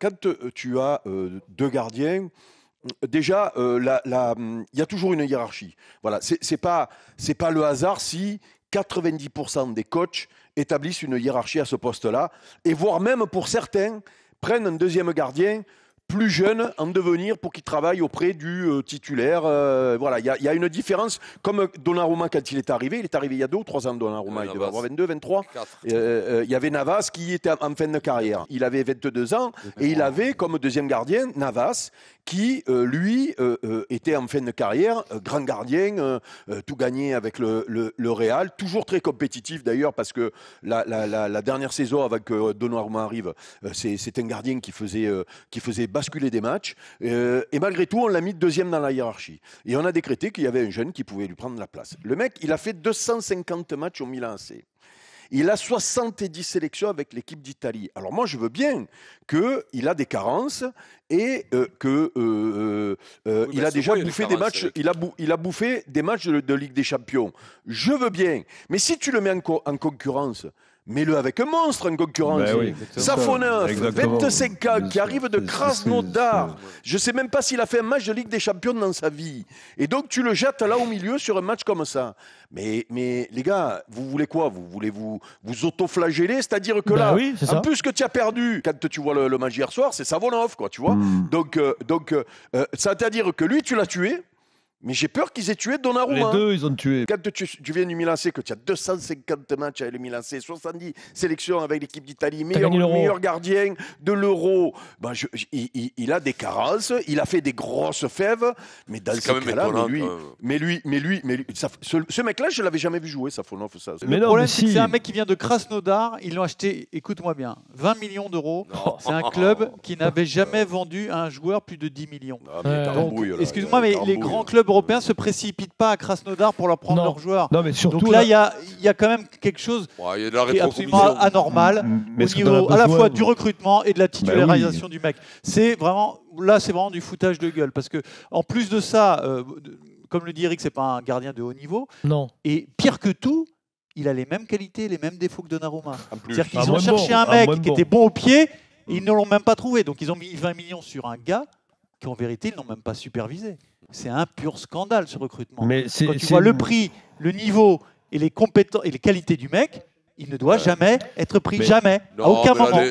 quand tu as deux gardiens, déjà, il y a toujours une hiérarchie. Voilà, c'est pas le hasard si 90% des coachs établissent une hiérarchie à ce poste-là, et voire même pour certains prennent un deuxième gardien plus jeune en devenir pour qu'il travaille auprès du titulaire. Voilà, il y a une différence. Comme Donnarumma, quand il est arrivé il y a 2 ou 3 ans, Donnarumma, il devait avoir 22, 23. Il y avait Navas qui était en fin de carrière. Il avait 22 ans et il avait comme deuxième gardien Navas qui, lui, était en fin de carrière, grand gardien, tout gagné avec le Real, toujours très compétitif d'ailleurs, parce que la dernière saison, avant que Donnarumma arrive, c'est un gardien qui faisait basculer des matchs. Et malgré tout, on l'a mis deuxième dans la hiérarchie. Et on a décrété qu'il y avait un jeune qui pouvait lui prendre la place. Le mec, il a fait 250 matchs au Milan AC. Il a 70 sélections avec l'équipe d'Italie. Alors moi, je veux bien qu'il a des carences et il a déjà bouffé des matchs. Il a bouffé des matchs de Ligue des Champions. Je veux bien. Mais si tu le mets en concurrence, mets-le avec un monstre en concurrence. Ben oui, Safonov, exactement. 25 ans, qui arrive de Krasnodar. Je ne sais même pas s'il a fait un match de Ligue des Champions dans sa vie. Et donc, tu le jettes là au milieu sur un match comme ça. Mais les gars, vous voulez quoi? Vous voulez vous autoflageller? C'est-à-dire que là, oui, en plus que tu as perdu, quand tu vois le match hier soir, c'est Savonov, quoi, tu vois. Donc, c'est-à-dire que lui, tu l'as tué. Mais j'ai peur qu'ils aient tué Donnarumma. Les deux, ils ont tué. Quand tu viens du Milan AC, que tu as 250 matchs avec le Milan AC, 70 sélections avec l'équipe d'Italie, meilleur gardien de l'Euro, ben il a des carences, il a fait des grosses fèves, mais dans ce cas-là, ce mec-là, je ne l'avais jamais vu jouer, Safonov. Le problème, c'est que c'est un mec qui vient de Krasnodar, ils l'ont acheté, écoute-moi bien, 20 millions d'euros. C'est un club qui n'avait jamais vendu à un joueur plus de 10 millions. Excuse-moi, mais les grands clubs européens se précipitent pas à Krasnodar pour leur prendre leurs joueurs. Non, mais surtout, donc là, il y a quand même quelque chose qui est absolument anormal au niveau à la fois du recrutement et de la titularisation du mec. C'est vraiment du foutage de gueule, parce que en plus de ça, comme le dit Eric, c'est pas un gardien de haut niveau. Non. Et pire que tout, il a les mêmes qualités, les mêmes défauts que Donnarumma. C'est-à-dire qu'ils ont cherché un mec qui était bon au pied et ils ne l'ont même pas trouvé. Donc ils ont mis 20 millions sur un gars qu'en vérité, ils n'ont même pas supervisé. C'est un pur scandale, ce recrutement. Mais quand tu vois le prix, le niveau et les compétences et les qualités du mec, il ne doit jamais être pris, jamais, à aucun moment.